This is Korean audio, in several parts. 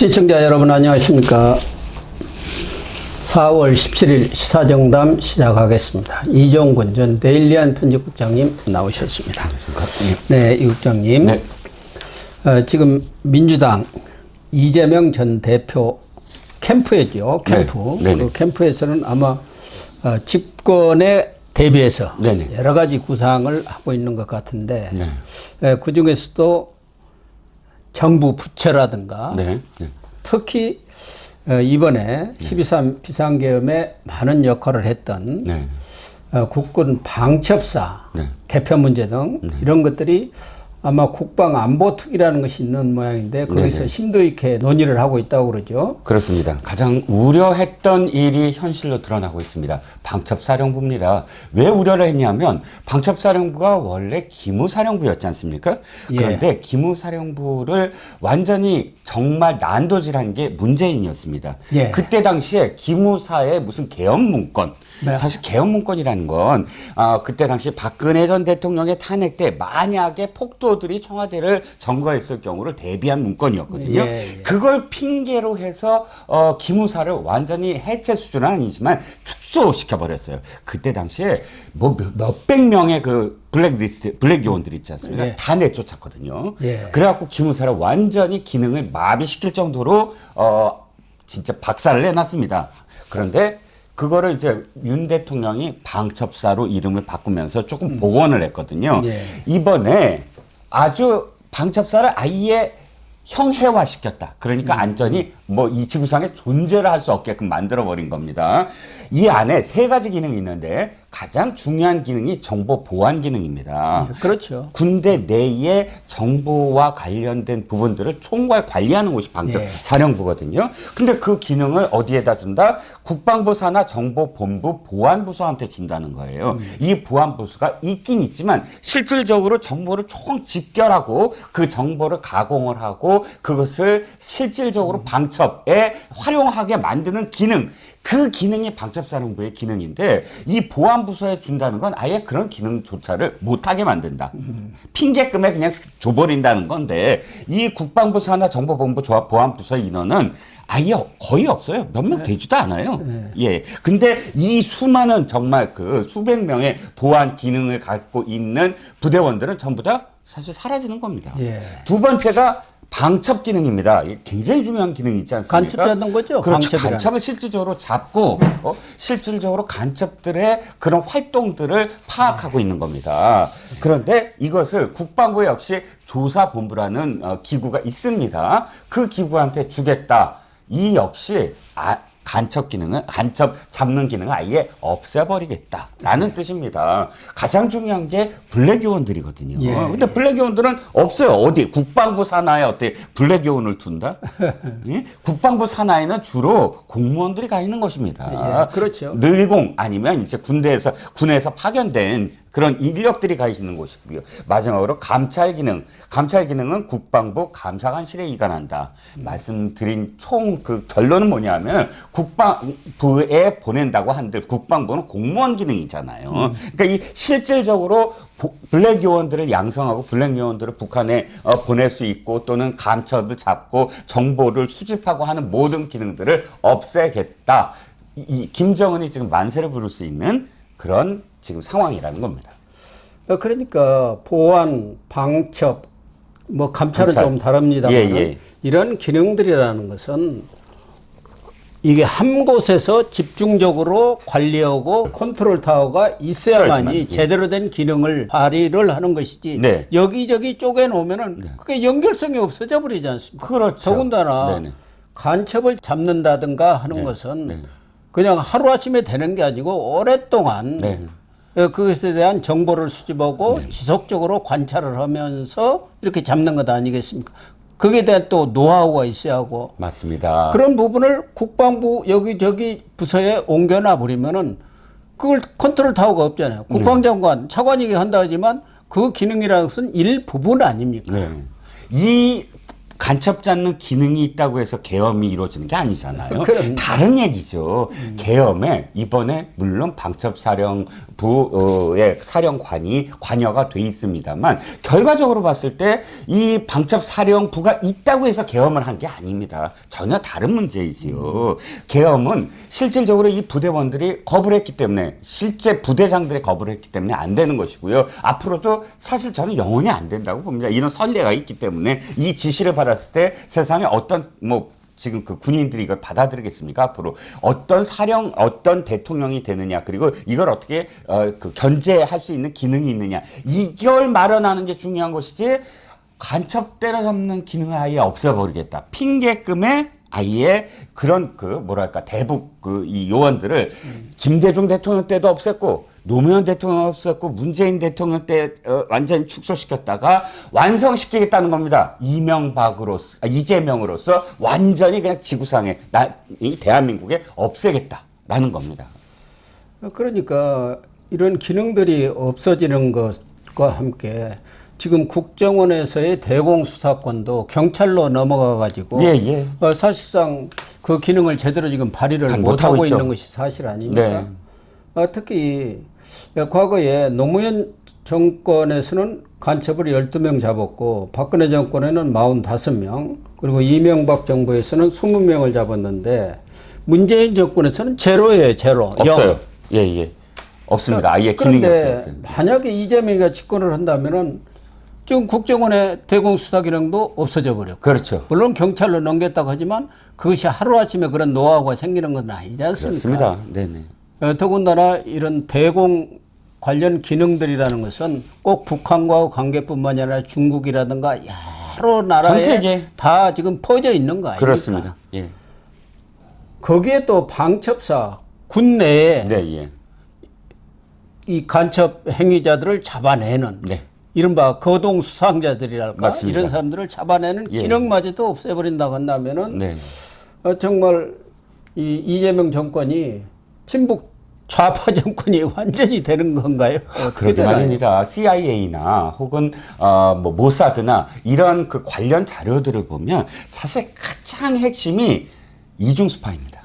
시청자 여러분 안녕하십니까. 4월 17일 시사정담 시작하겠습니다. 이종근 전 데일리안 편집국장님 나오셨습니다. 네, 이 국장님. 네. 지금 민주당 이재명 전 대표 캠프였죠. 캠프. 네. 그 캠프에서는 아마 집권에 대비해서 네네. 여러 가지 구상을 하고 있는 것 같은데 네. 그 중에서도 정부 부처라든가 네. 특히 이번에 12.3 비상계엄에 많은 역할을 했던 네. 국군 방첩사 개편 문제 등 이런 것들이 아마 국방안보특위라는 것이 있는 모양인데 거기서 심도 있게 논의를 하고 있다고 그러죠. 그렇습니다. 가장 우려했던 일이 현실로 드러나고 있습니다. 방첩사령부입니다. 왜 우려를 했냐면 방첩사령부가 원래 기무사령부였지 않습니까? 그런데 예. 기무사령부를 완전히 정말 난도질한 게 문재인이었습니다. 예. 그때 당시에 기무사의 무슨 계엄 문건 네. 사실 계엄 문건이라는 건 그때 당시 박근혜 전 대통령의 탄핵 때 만약에 폭도들이 청와대를 점거했을 경우를 대비한 문건이었거든요. 예. 그걸 핑계로 해서 기무사를 완전히 해체 수준은 아니지만 축소시켜 버렸어요. 그때 당시에 뭐 몇백 명의 그 블랙 요원들이 있지 않습니까? 예. 다 내쫓았거든요. 예. 그래갖고 기무사를 완전히 기능을 마비시킬 정도로 진짜 박살을 내놨습니다. 그런데 그거를 이제 윤 대통령이 방첩사로 이름을 바꾸면서 조금 복원을 했거든요. 예. 이번에 아주 방첩사를 아예 형해화 시켰다. 그러니까 안전이 뭐 이 지구상에 존재를 할 수 없게끔 만들어 버린 겁니다. 이 안에 세 가지 기능이 있는데 가장 중요한 기능이 정보 보안 기능입니다. 예, 그렇죠. 군대 내의 정보와 관련된 부분들을 총괄 관리하는 곳이 방첩사령부거든요. 근데 그 기능을 어디에다 준다? 국방부 산하 정보본부 보안부서한테 준다는 거예요. 이 보안부서가 있긴 있지만 실질적으로 정보를 총 집결하고 그 정보를 가공을 하고 그것을 실질적으로 방첩에 활용하게 만드는 기능, 그 기능이 방첩사령부의 기능인데 이 보안부서에 준다는 건 아예 그런 기능조차를 못하게 만든다. 핑계끔에 그냥 줘버린다는 건데 이 국방부 산하 정보본부 보안부서 인원은 아예 거의 없어요. 몇 명 되지도 않아요. 예. 근데 이 수많은 정말 그 수백 명의 보안 기능을 갖고 있는 부대원들은 전부 다 사실 사라지는 겁니다. 예. 두 번째가 방첩 기능입니다. 굉장히 중요한 기능이 있지 않습니까? 간첩이라는 거죠? 그렇죠. 간첩을 실질적으로 잡고 실질적으로 간첩들의 그런 활동들을 파악하고 있는 겁니다. 그런데 이것을 국방부 역시 조사본부라는 기구가 있습니다. 그 기구한테 주겠다. 이 역시 간첩 기능을, 간첩 잡는 기능을 아예 없애버리겠다라는 뜻입니다. 가장 중요한 게 블랙 요원들이거든요. 예. 근데 블랙 요원들은 없어요. 어디? 국방부 산하에 어떻게 블랙 요원을 둔다? 예? 국방부 산하에는 주로 공무원들이 가 있는 것입니다. 예, 그렇죠. 늘공 아니면 이제 군에서 파견된 그런 인력들이 가 있는 곳이고요. 마지막으로 감찰 기능. 감찰 기능은 국방부 감사관실에 이관한다. 말씀드린 총 그 결론은 뭐냐면 국방부에 보낸다고 한들 국방부는 공무원 기능이잖아요. 그러니까 이 실질적으로 블랙 요원들을 양성하고 블랙 요원들을 북한에 보낼 수 있고 또는 감첩을 잡고 정보를 수집하고 하는 모든 기능들을 없애겠다. 이 김정은이 지금 만세를 부를 수 있는 그런 지금 상황이라는 겁니다. 그러니까 보안, 방첩, 뭐 감찰은 좀 다릅니다만 예. 이런 기능들이라는 것은 이게 한 곳에서 집중적으로 관리하고 컨트롤 타워가 있어야만이 제대로 된 기능을 발휘를 하는 것이지 네. 여기저기 쪼개놓으면은 그게 연결성이 없어져 버리지 않습니까? 그렇죠. 더군다나 네네. 간첩을 잡는다든가 하는 것은 그냥 하루아침에 되는 게 아니고 오랫동안 그것에 대한 정보를 수집하고 지속적으로 관찰을 하면서 이렇게 잡는 것 아니겠습니까? 거기에 대한 또 노하우가 있어야 하고. 맞습니다. 그런 부분을 국방부 여기저기 부서에 옮겨놔 버리면은 그걸 컨트롤 타워가 없잖아요. 국방장관, 차관이 한다 하지만 그 기능이라는 것은 일부분 아닙니까? 이 간첩 잡는 기능이 있다고 해서 계엄이 이루어지는 게 아니잖아요. 그럼. 다른 얘기죠. 계엄에 이번에 물론 방첩사령부의 사령관이 관여가 돼 있습니다만 결과적으로 봤을 때 이 방첩사령부가 있다고 해서 계엄을 한 게 아닙니다. 전혀 다른 문제이지요. 계엄은 실질적으로 이 부대원들이 거부를 했기 때문에 실제 부대장들의 거부를 했기 때문에 안 되는 것이고요. 앞으로도 사실 저는 영원히 안 된다고 봅니다. 이런 선례가 있기 때문에 이 지시를 받았을 때 세상에 어떤 지금 그 군인들이 이걸 받아들이겠습니까? 앞으로 어떤 대통령이 되느냐, 그리고 이걸 어떻게 그 견제할 수 있는 기능이 있느냐, 이걸 마련하는 게 중요한 것이지, 간첩 때려잡는 기능을 아예 없애버리겠다. 핑계금에 아예 그런 대북 이 요원들을 김대중 대통령 때도 없앴고, 노무현 대통령 없었고, 문재인 대통령 때 완전히 축소시켰다가 완성시키겠다는 겁니다. 이재명으로서 완전히 그냥 지구상에 이 대한민국에 없애겠다라는 겁니다. 그러니까 이런 기능들이 없어지는 것과 함께 지금 국정원에서의 대공수사권도 경찰로 넘어가 가지고 사실상 그 기능을 제대로 지금 발휘를 못하고 있는 것이 사실 아닙니까? 네. 특히 과거에 노무현 정권에서는 간첩을 12명 잡았고 박근혜 정권에는 45명, 그리고 이명박 정부에서는 20명을 잡았는데 문재인 정권에서는 제로예요. 제로. 없어요. 없습니다. 아예 기능이 없어요. 그런데 만약에 이재명이가 집권을 한다면은 지금 국정원의 대공수사 기능도 없어져 버렸고, 그렇죠. 물론 경찰로 넘겼다고 하지만 그것이 하루아침에 그런 노하우가 생기는 건 아니지 않습니까? 그렇습니다. 네네. 더군다나 이런 대공 관련 기능들이라는 것은 꼭 북한과 관계뿐만이 아니라 중국이라든가 여러 나라에 다 지금 퍼져 있는 거 아닙니까? 그렇습니다. 예. 거기에 또 방첩사 군 내에 이 간첩 행위자들을 잡아내는 이른바 거동 수상자들이랄까, 맞습니다. 이런 사람들을 잡아내는 기능마저도 없애버린다고 한다면은 정말 이 이재명 정권이 친북 좌파 정권이 완전히 되는 건가요? 그러게 말입니다. CIA나 혹은 모사드나 이런 그 관련 자료들을 보면 사실 가장 핵심이 이중 스파이입니다.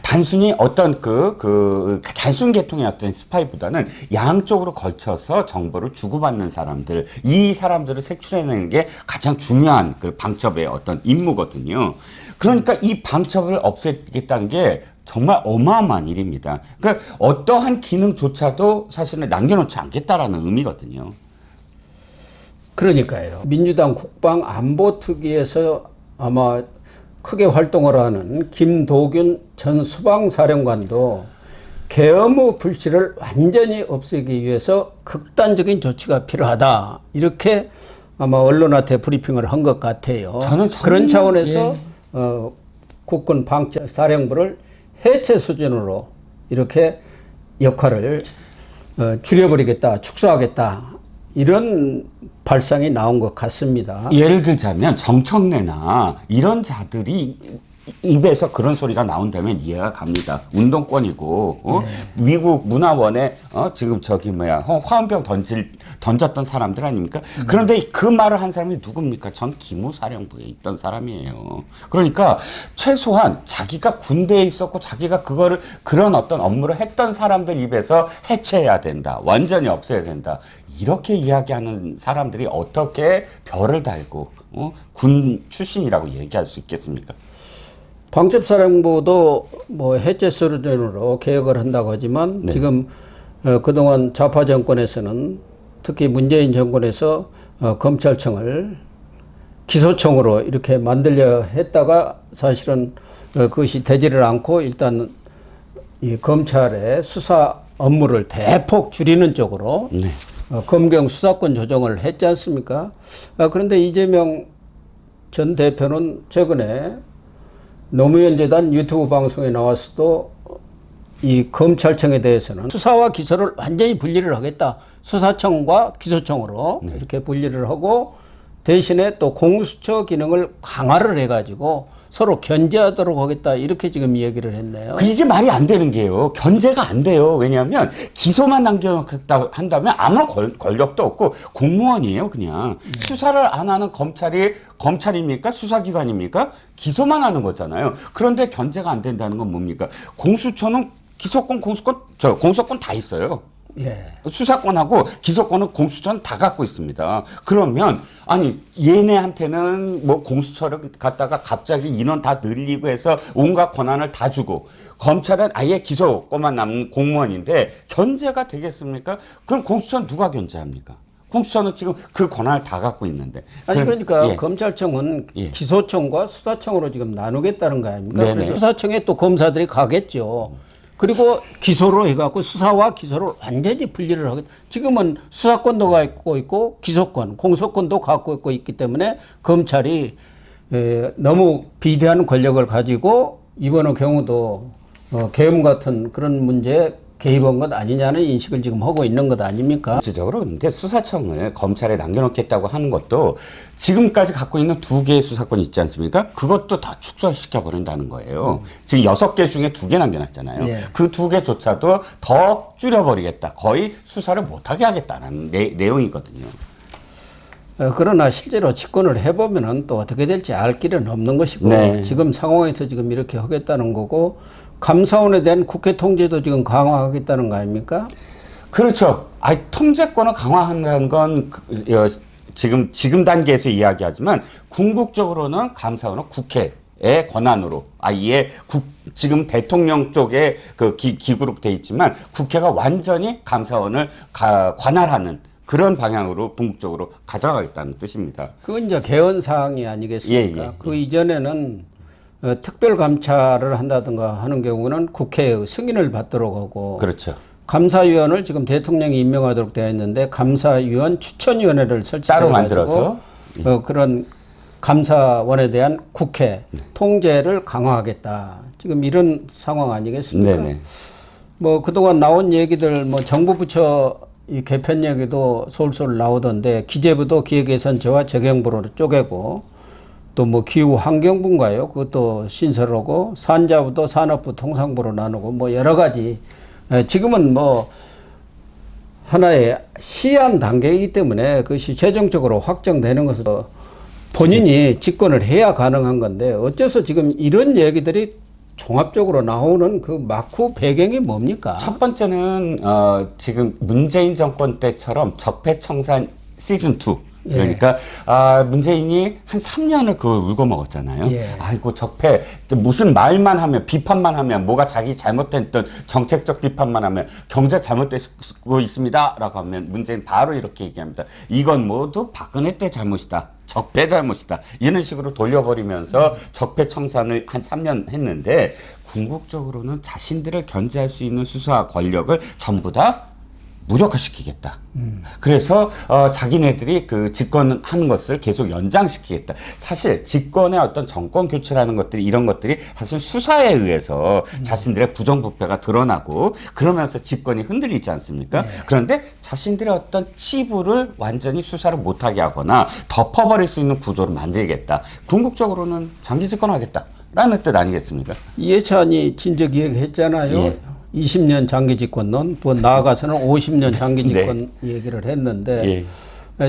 단순히 어떤 단순 계통의 어떤 스파이보다는 양쪽으로 걸쳐서 정보를 주고받는 사람들, 이 사람들을 색출해내는 게 가장 중요한 그 방첩의 어떤 임무거든요. 그러니까 이 방첩을 없애겠다는 게 정말 어마어마한 일입니다. 그러니까 어떠한 기능조차도 사실은 남겨놓지 않겠다라는 의미거든요. 그러니까요. 민주당 국방안보특위에서 아마 크게 활동을 하는 김도균 전 수방사령관도 계엄의 불씨를 완전히 없애기 위해서 극단적인 조치가 필요하다, 이렇게 아마 언론한테 브리핑을 한 것 같아요. 그런 차원에서 국군 방첩사령부를 해체 수준으로 이렇게 역할을 줄여버리겠다, 축소하겠다, 이런 발상이 나온 것 같습니다. 예를 들자면 정청래나 이런 자들이 입에서 그런 소리가 나온다면 이해가 갑니다. 운동권이고 미국 문화원에 지금 화원병 던졌던 사람들 아닙니까? 그런데 그 말을 한 사람이 누굽니까? 전 기무사령부에 있던 사람이에요. 그러니까 최소한 자기가 군대에 있었고 자기가 그런 어떤 업무를 했던 사람들 입에서 해체해야 된다, 완전히 없애야 된다, 이렇게 이야기하는 사람들이 어떻게 별을 달고 군 출신이라고 얘기할 수 있겠습니까? 방첩사령부도 해체 수준으로 개혁을 한다고 하지만 지금 그동안 좌파 정권에서는, 특히 문재인 정권에서 검찰청을 기소청으로 이렇게 만들려 했다가 사실은 그것이 되지를 않고 일단 이 검찰의 수사 업무를 대폭 줄이는 쪽으로 검경 수사권 조정을 했지 않습니까? 그런데 이재명 전 대표는 최근에 노무현 재단 유튜브 방송에 나와서도 이 검찰청에 대해서는 수사와 기소를 완전히 분리를 하겠다, 수사청과 기소청으로 이렇게 분리를 하고 대신에 또 공수처 기능을 강화를 해가지고 서로 견제하도록 하겠다 이렇게 지금 얘기를 했네요. 이게 말이 안 되는 게요. 견제가 안 돼요. 왜냐하면 기소만 남겨놓겠다 한다면 아무런 권력도 없고 공무원이에요. 그냥 수사를 안 하는 검찰이 검찰입니까? 수사기관입니까? 기소만 하는 거잖아요. 그런데 견제가 안 된다는 건 뭡니까? 공수처는 기소권, 공소권 다 있어요. 예. 수사권하고 기소권은 공수처는 다 갖고 있습니다. 그러면 아니 얘네한테는 뭐 공수처를 갖다가 갑자기 인원 다 늘리고 해서 온갖 권한을 다 주고 검찰은 아예 기소권만 남은 공무원인데 견제가 되겠습니까? 그럼 공수처는 누가 견제합니까? 공수처는 지금 그 권한을 다 갖고 있는데. 아니 그러니까 예. 검찰청은 예. 기소청과 수사청으로 지금 나누겠다는 거 아닙니까? 네네. 그래서 수사청에 또 검사들이 가겠죠. 그리고 기소로 해갖고 수사와 기소를 완전히 분리를 하겠다. 지금은 수사권도 갖고 있고 기소권, 공소권도 갖고 있기 때문에 검찰이 너무 비대한 권력을 가지고 이번 경우도 계엄 같은 그런 문제에 개입한 것 아니냐는 인식을 지금 하고 있는 것 아닙니까? 전체적으로 근데 수사청을 검찰에 남겨놓겠다고 하는 것도 지금까지 갖고 있는 2개의 수사권이 있지 않습니까? 그것도 다 축소시켜 버린다는 거예요. 지금 6개 중에 2개 남겨놨잖아요. 예. 그 2개조차도 더 줄여버리겠다. 거의 수사를 못하게 하겠다는 내용이거든요. 그러나 실제로 집권을 해보면은 또 어떻게 될지 알 길은 없는 것이고 네. 지금 상황에서 지금 이렇게 하겠다는 거고 감사원에 대한 국회 통제도 지금 강화하겠다는 거 아닙니까? 그렇죠. 통제권을 강화한다는 건 지금 단계에서 이야기하지만 궁극적으로는 감사원은 국회의 권한으로 아예 지금 대통령 쪽에 그 기구로 돼 있지만 국회가 완전히 감사원을 관할하는 그런 방향으로 궁극적으로 가져가겠다는 뜻입니다. 그건 이제 개헌 사항이 아니겠습니까? 예, 예, 예. 그 이전에는 특별 감찰을 한다든가 하는 경우는 국회의 승인을 받도록 하고 그렇죠. 감사위원을 지금 대통령이 임명하도록 되어 있는데 감사위원 추천위원회를 따로 설치해가지고 만들어서 그런 감사원에 대한 국회 통제를 강화하겠다. 지금 이런 상황 아니겠습니까? 네네. 뭐 그동안 나온 얘기들 뭐 정부 부처 이 개편 얘기도 솔솔 나오던데 기재부도 기획예산처와 재경부로 쪼개고 또 뭐 기후 환경부인가요? 그것도 신설하고 산자부도 산업부 통상부로 나누고 뭐 여러 가지 지금은 뭐 하나의 시한 단계이기 때문에 그것이 최종적으로 확정되는 것은 본인이 집권을 해야 가능한 건데 어째서 지금 이런 얘기들이 종합적으로 나오는 그 막후 배경이 뭡니까? 첫 번째는 지금 문재인 정권 때처럼 적폐청산 시즌 2. 그러니까 문재인이 한 3년을 그걸 울고 먹었잖아요. 예. 아이고 적폐 무슨 말만 하면 비판만 하면 뭐가 자기 잘못했던 정책적 비판만 하면 경제 잘못되고 있습니다라고 하면 문재인 바로 이렇게 얘기합니다. 이건 모두 박근혜 때 잘못이다. 적폐 잘못이다. 이런 식으로 돌려버리면서 적폐청산을 한 3년 했는데 궁극적으로는 자신들을 견제할 수 있는 수사 권력을 전부 다 무력화시키겠다. 그래서 자기네들이 그 집권하는 것을 계속 연장시키겠다. 사실 집권의 어떤 정권 교체라는 것들이 이런 것들이 사실 수사에 의해서 자신들의 부정부패가 드러나고 그러면서 집권이 흔들리지 않습니까? 네. 그런데 자신들의 어떤 치부를 완전히 수사를 못하게 하거나 덮어버릴 수 있는 구조를 만들겠다. 궁극적으로는 장기 집권하겠다라는 뜻 아니겠습니까? 이해찬이 진즉 얘기했잖아요. 예. 20년 장기 집권론, 또 나아가서는 50년 장기 집권 얘기를 했는데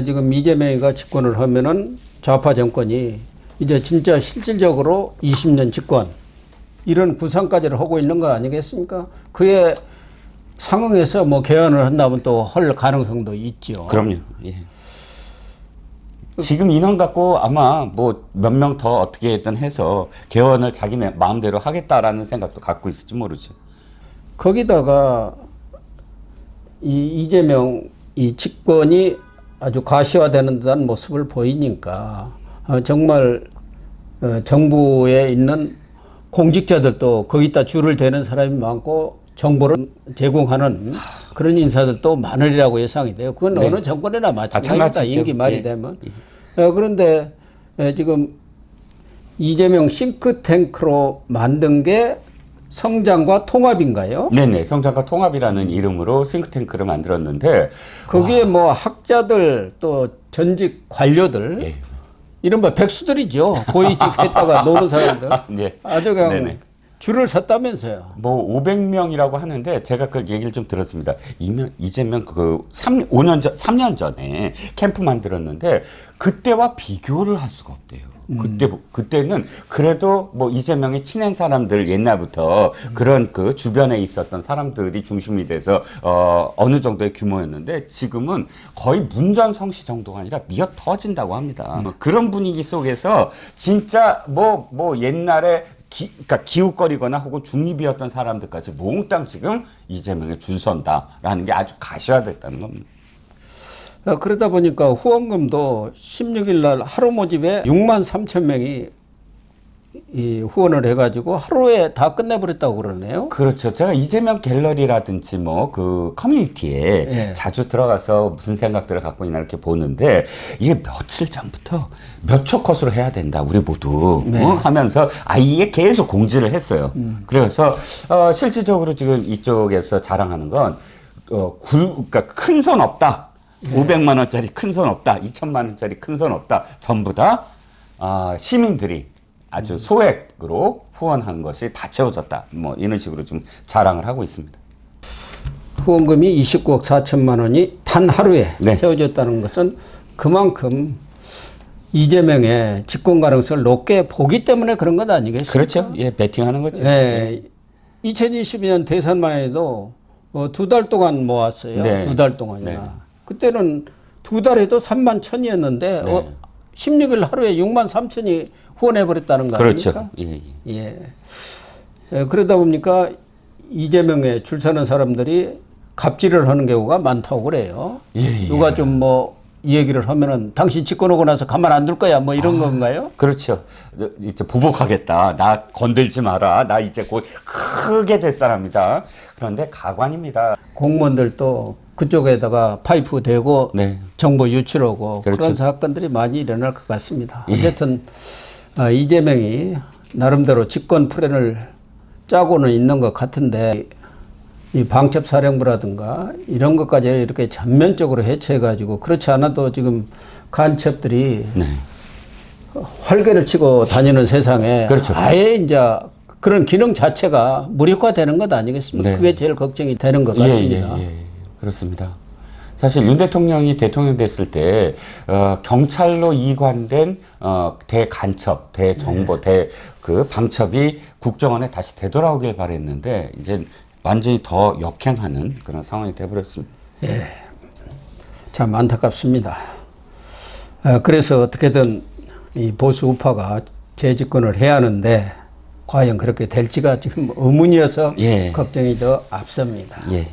지금 이재명이가 집권을 하면은 좌파 정권이 이제 진짜 실질적으로 20년 집권 이런 구상까지를 하고 있는 거 아니겠습니까? 그에 상응해서 뭐 개헌을 한다면 또 할 가능성도 있죠. 그럼요. 예. 지금 인원 갖고 아마 뭐 몇 명 더 어떻게든 해서 개헌을 자기네 마음대로 하겠다라는 생각도 갖고 있을지 모르죠. 거기다가 이재명 이 집권이 아주 가시화되는 듯한 모습을 보이니까 정말 정부에 있는 공직자들도 거기다 줄을 대는 사람이 많고 정보를 제공하는 그런 인사들도 많으리라고 예상이 돼요. 그건 어느 정권이나 마찬가지다. 임기 말이 되면. 그런데 지금 이재명 싱크탱크로 만든 게 성장과 통합인가요? 네네, 성장과 통합이라는 이름으로 싱크탱크를 만들었는데 거기에 뭐 학자들 또 전직 관료들 예. 이른바 백수들이죠. 고위직 했다가 노는 사람들. 네. 아주 그냥 네네. 줄을 섰다면서요. 뭐 500명이라고 하는데 제가 그 얘기를 좀 들었습니다. 이재명 그 3년 전에 캠프 만들었는데 그때와 비교를 할 수가 없대요. 그때는 그래도 뭐 이재명이 친한 사람들 옛날부터 그런 그 주변에 있었던 사람들이 중심이 돼서 어느 정도의 규모였는데 지금은 거의 문전성시 정도가 아니라 미어 터진다고 합니다. 그런 분위기 속에서 진짜 뭐 옛날에 그러니까 기웃거리거나 혹은 중립이었던 사람들까지 몽땅 지금 이재명에 줄 선다라는 게 아주 가시화됐다는 겁니다. 그러다 보니까 후원금도 16일 날 하루 모집에 6만 3천 명이 이 후원을 해가지고 하루에 다 끝내버렸다고 그러네요. 그렇죠. 제가 이재명 갤러리라든지 뭐 그 커뮤니티에 예. 자주 들어가서 무슨 생각들을 갖고 있나 이렇게 보는데 이게 며칠 전부터 몇 초 컷으로 해야 된다 우리 모두 네. 하면서 아예 계속 공지를 했어요. 그래서 실질적으로 지금 이쪽에서 자랑하는 건 그러니까 큰 손 없다. 500만 원짜리 큰 손 없다. 2천만 원짜리 큰 손 없다. 전부 다 시민들이 아주 소액으로 후원한 것이 다 채워졌다. 뭐 이런 식으로 좀 자랑을 하고 있습니다. 후원금이 29억 4천만 원이 단 하루에 네. 채워졌다는 것은 그만큼 이재명의 집권 가능성을 높게 보기 때문에 그런 건 아니겠습니까? 그렇죠. 예, 베팅하는 거죠. 네. 2022년 대선만 해도 2달 동안 모았어요. 네. 2달 동안이나. 네. 그때는 2달에도 3만 1천이었는데 네. 16일 하루에 6만 3천이 후원해버렸다는 거 아닙니까? 그렇죠. 예, 예. 예. 그러다 보니까 이재명에 줄 서는 사람들이 갑질을 하는 경우가 많다고 그래요. 예. 누가 좀 뭐 이 얘기를 하면은 당신 집권 오고 나서 가만 안 둘 거야 뭐 이런 건가요? 그렇죠. 이제 보복하겠다. 나 건들지 마라. 나 이제 곧 크게 될 사람이다. 그런데 가관입니다. 공무원들도 그쪽에다가 파이프 대고 네. 정보 유출하고 그렇죠. 그런 사건들이 많이 일어날 것 같습니다. 어쨌든 이재명이 나름대로 집권 플랜을 짜고는 있는 것 같은데 이 방첩사령부라든가 이런 것까지 이렇게 전면적으로 해체해가지고 그렇지 않아도 지금 간첩들이 네. 활개를 치고 다니는 세상에 그렇죠. 아예 이제 그런 기능 자체가 무력화되는 것 아니겠습니까? 네. 그게 제일 걱정이 되는 것 같습니다. 예. 그렇습니다. 사실 윤 대통령이 대통령 됐을 때 경찰로 이관된 대간첩, 대정보, 그 방첩이 국정원에 다시 되돌아오길 바랬는데 이제 완전히 더 역행하는 그런 상황이 되어버렸습니다. 예, 참 안타깝습니다. 그래서 어떻게든 이 보수 우파가 재집권을 해야 하는데 과연 그렇게 될지가 지금 의문이어서 예. 걱정이 더 앞섭니다. 예.